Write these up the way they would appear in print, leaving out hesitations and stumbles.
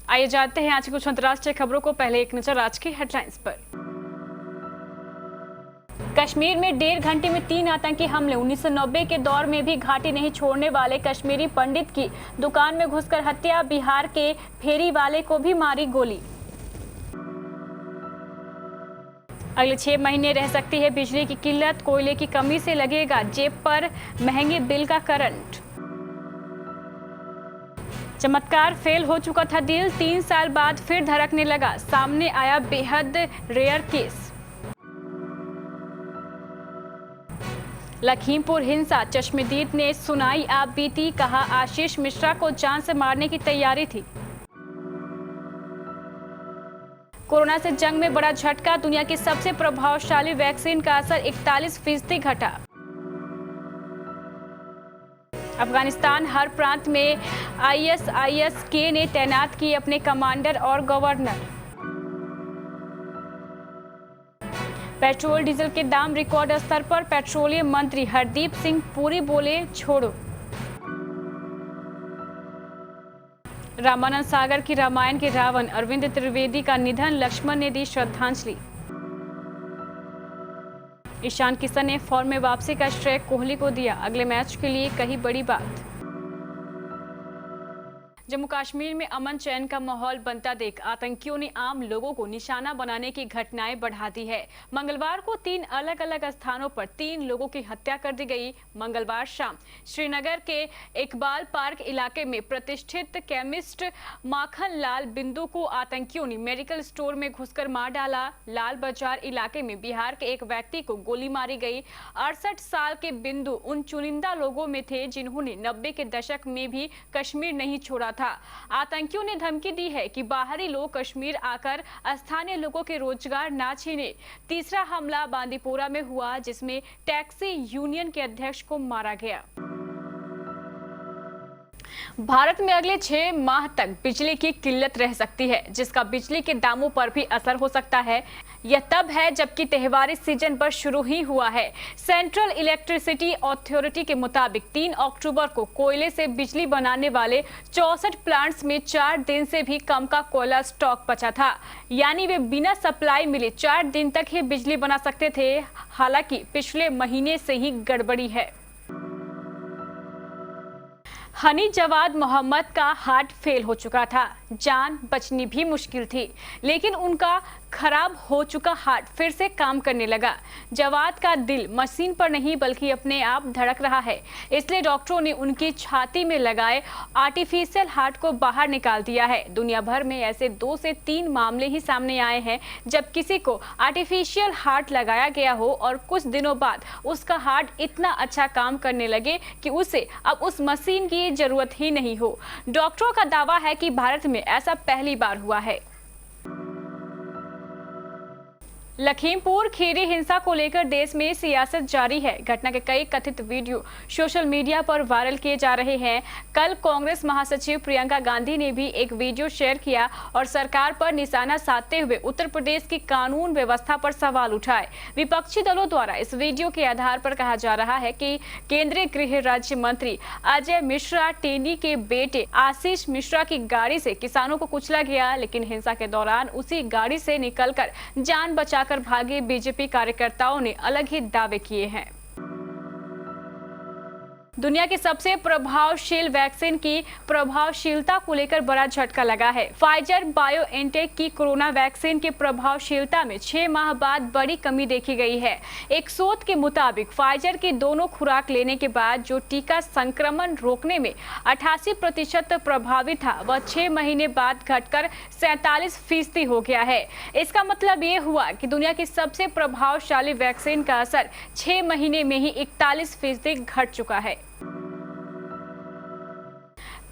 आइए जानते हैं आज की कुछ अंतर्राष्ट्रीय खबरों को। पहले एक नजर आज की हेडलाइंस पर। कश्मीर में 1.5 घंटे में 3 आतंकी हमले। 1990 के दौर में भी घाटी नहीं छोड़ने वाले कश्मीरी पंडित की दुकान में घुसकर हत्या। बिहार के फेरी वाले को भी मारी गोली। अगले 6 महीने रह सकती है बिजली की किल्लत। कोयले की कमी से लगेगा जेब पर महंगे बिल का करंट। चमत्कार, फेल हो चुका था दिल, 3 साल बाद फिर धड़कने लगा। सामने आया बेहद रेयर केस। लखीमपुर हिंसा, चश्मदीद ने सुनाई आप बीती। कहा आशीष मिश्रा को जान से मारने की तैयारी थी। कोरोना से जंग में बड़ा झटका। दुनिया की सबसे प्रभावशाली वैक्सीन का असर 41% घटा। अफगानिस्तान हर प्रांत में ISIS-K ने तैनात किए अपने कमांडर और गवर्नर। पेट्रोल डीजल के दाम रिकॉर्ड स्तर पर। पेट्रोलियम मंत्री हरदीप सिंह पुरी बोले छोड़ो। रामानंद सागर की रामायण के रावण अरविंद त्रिवेदी का निधन। लक्ष्मण ने दी श्रद्धांजलि। ईशान किशन ने फॉर्म में वापसी का श्रेय कोहली को दिया। अगले मैच के लिए कही बड़ी बात। जम्मू कश्मीर में अमन चैन का माहौल बनता देख आतंकियों ने आम लोगों को निशाना बनाने की घटनाएं बढ़ा दी है। मंगलवार को 3 अलग अलग स्थानों पर 3 लोगों की हत्या कर दी गई। मंगलवार शाम श्रीनगर के इकबाल पार्क इलाके में प्रतिष्ठित केमिस्ट माखन लाल बिंदु को आतंकियों ने मेडिकल स्टोर में घुसकर मार डाला। लाल बाजार इलाके में बिहार के एक व्यक्ति को गोली मारी गई। 68 साल के बिंदु उन चुनिंदा लोगों में थे जिन्होंने 90 के दशक में भी कश्मीर नहीं छोड़ा था। आतंकियों ने धमकी दी है कि बाहरी लोग कश्मीर आकर स्थानीय लोगों के रोजगार ना छीने। तीसरा हमला बांदीपोरा में हुआ जिसमें टैक्सी यूनियन के अध्यक्ष को मारा गया। भारत में अगले 6 माह तक बिजली की किल्लत रह सकती है, जिसका बिजली के दामों पर भी असर हो सकता है। यह तब है जबकि त्योहारी सीजन बस शुरू ही हुआ है। सेंट्रल इलेक्ट्रिसिटी अथॉरिटी के मुताबिक 3 अक्टूबर को कोयले से बिजली बनाने वाले 64 प्लांट्स में 4 दिन से भी कम का कोयला स्टॉक बचा था, यानी वे बिना सप्लाई मिले 4 दिन तक ही बिजली बना सकते थे। हालांकि पिछले महीने से ही गड़बड़ी है। हनी जवाद मोहम्मद का हार्ट फेल हो चुका था। जान बचनी भी मुश्किल थी, लेकिन उनका खराब हो चुका हार्ट फिर से काम करने लगा। जवाद का दिल मशीन पर नहीं बल्कि अपने आप धड़क रहा है, इसलिए डॉक्टरों ने उनकी छाती में लगाए आर्टिफिशियल हार्ट को बाहर निकाल दिया है। दुनिया भर में ऐसे 2 से 3 मामले ही सामने आए हैं जब किसी को आर्टिफिशियल हार्ट लगाया गया हो और कुछ दिनों बाद उसका हार्ट इतना अच्छा काम करने लगे कि उसे अब उस मशीन की जरूरत ही नहीं हो। डॉक्टरों का दावा है कि भारत में ऐसा पहली बार हुआ है। लखीमपुर खीरी हिंसा को लेकर देश में सियासत जारी है। घटना के कई कथित वीडियो सोशल मीडिया पर वायरल किए जा रहे हैं। कल कांग्रेस महासचिव प्रियंका गांधी ने भी एक वीडियो शेयर किया और सरकार पर निशाना साधते हुए उत्तर प्रदेश की कानून व्यवस्था पर सवाल उठाए। विपक्षी दलों द्वारा इस वीडियो के आधार पर कहा जा रहा है कि केंद्रीय गृह राज्य मंत्री अजय मिश्रा टेनी के बेटे आशीष मिश्रा की गाड़ी से किसानों को कुचला गया, लेकिन हिंसा के दौरान उसी गाड़ी से निकलकर जान बचा कर भागे बीजेपी कार्यकर्ताओं ने अलग ही दावे किए हैं। दुनिया की सबसे प्रभावशील वैक्सीन की प्रभावशीलता को लेकर बड़ा झटका लगा है। फाइजर बायोएनटेक की कोरोना वैक्सीन की प्रभावशीलता में 6 माह बाद बड़ी कमी देखी गई है। एक शोध के मुताबिक फाइजर की दोनों खुराक लेने के बाद जो टीका संक्रमण रोकने में 88% प्रभावी था, वह 6 महीने बाद घटकर 47% हो गया है। इसका मतलब ये हुआ कि दुनिया की सबसे प्रभावशाली वैक्सीन का असर 6 महीने में ही 41% घट चुका है।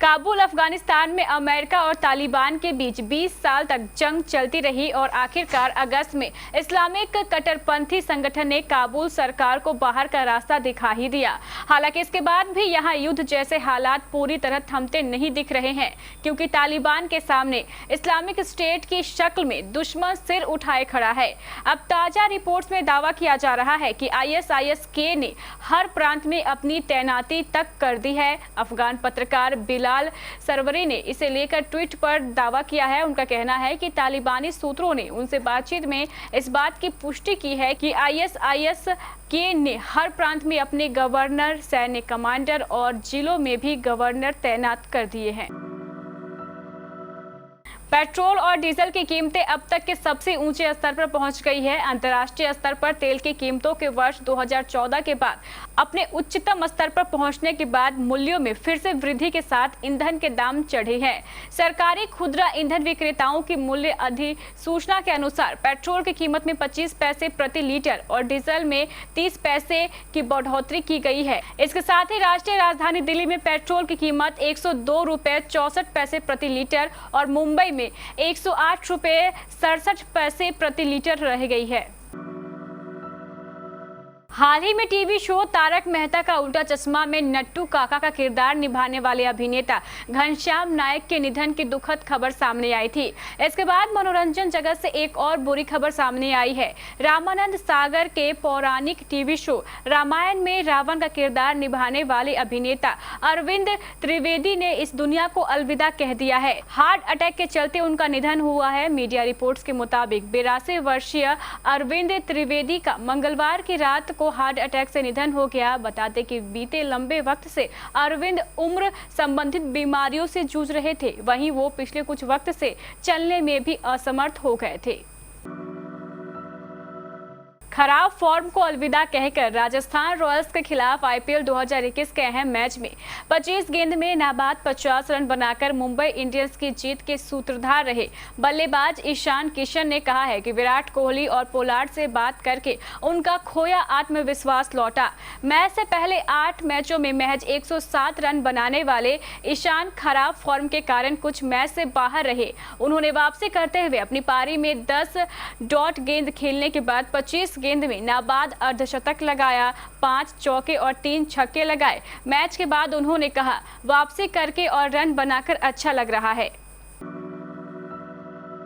काबुल अफगानिस्तान में अमेरिका और तालिबान के बीच 20 साल तक जंग चलती रही और आखिरकार अगस्त में इस्लामिक कट्टरपंथी संगठन ने काबुल सरकार को बाहर का रास्ता दिखा ही दिया। हालांकि इसके बाद भी यहां युद्ध जैसे हालात पूरी तरह थमते नहीं दिख रहे हैं, क्योंकि तालिबान के सामने इस्लामिक स्टेट की शक्ल में दुश्मन सिर उठाए खड़ा है। अब ताजा रिपोर्ट्स में दावा किया जा रहा है कि ISIS-K ने हर प्रांत में अपनी तैनाती तक कर दी है। अफगान पत्रकार बिलाल बिलाल सरवरी ने इसे लेकर ट्वीट पर दावा किया है। उनका कहना है कि तालिबानी सूत्रों ने उनसे बातचीत में इस बात की पुष्टि की है कि आईएसआईएस के ने हर प्रांत में अपने गवर्नर, सैन्य कमांडर और जिलों में भी गवर्नर तैनात कर दिए हैं। पेट्रोल और डीजल की कीमतें अब तक के सबसे ऊंचे स्तर पर पहुंच गई है। अंतर्राष्ट्रीय स्तर पर तेल की कीमतों के वर्ष 2014 के बाद अपने उच्चतम स्तर पर पहुंचने के बाद मूल्यों में फिर से वृद्धि के साथ ईंधन के दाम चढ़े हैं। सरकारी खुदरा ईंधन विक्रेताओं की मूल्य अधिसूचना के अनुसार पेट्रोल की कीमत में 25 पैसे प्रति लीटर और डीजल में 30 पैसे की बढ़ोतरी की गई है। इसके साथ ही राष्ट्रीय राजधानी दिल्ली में पेट्रोल की कीमत 102 रुपए 64 पैसे प्रति लीटर और मुंबई में 108 रुपए 67 पैसे प्रति लीटर रह गई है। हाल ही में टीवी शो तारक मेहता का उल्टा चश्मा में नट्टू काका का किरदार निभाने वाले अभिनेता घनश्याम नायक के निधन की दुखद खबर सामने आई थी। इसके बाद मनोरंजन जगत से एक और बुरी खबर सामने आई है। रामानंद सागर के पौराणिक टीवी शो रामायण में रावण का किरदार निभाने वाले अभिनेता अरविंद त्रिवेदी ने इस दुनिया को अलविदा कह दिया है। हार्ट अटैक के चलते उनका निधन हुआ है। मीडिया रिपोर्ट्स के मुताबिक 82 वर्षीय अरविंद त्रिवेदी का मंगलवार की रात को हार्ट अटैक से निधन हो गया। बताते कि बीते लंबे वक्त से अरविंद उम्र संबंधित बीमारियों से जूझ रहे थे। वहीं वो पिछले कुछ वक्त से चलने में भी असमर्थ हो गए थे। खराब फॉर्म को अलविदा कहकर राजस्थान रॉयल्स के खिलाफ आईपीएल 2021 के अहम मैच में 25 गेंद में नाबाद 50 रन बनाकर मुंबई इंडियंस की जीत के सूत्रधार रहे बल्लेबाज ईशान किशन ने कहा है कि विराट कोहली और पोलार्ड से बात करके उनका खोया आत्मविश्वास लौटा। मैच से पहले 8 मैचों में महज 107 रन बनाने वाले ईशान खराब फॉर्म के कारण कुछ मैच से बाहर रहे। उन्होंने वापसी करते हुए अपनी पारी में 10 डॉट गेंद खेलने के बाद 25 गेंद में नाबाद अर्धशतक लगाया, 5 चौके और 3 छक्के लगाए। मैच के बाद उन्होंने कहा, वापसी करके और रन बनाकर अच्छा लग रहा है।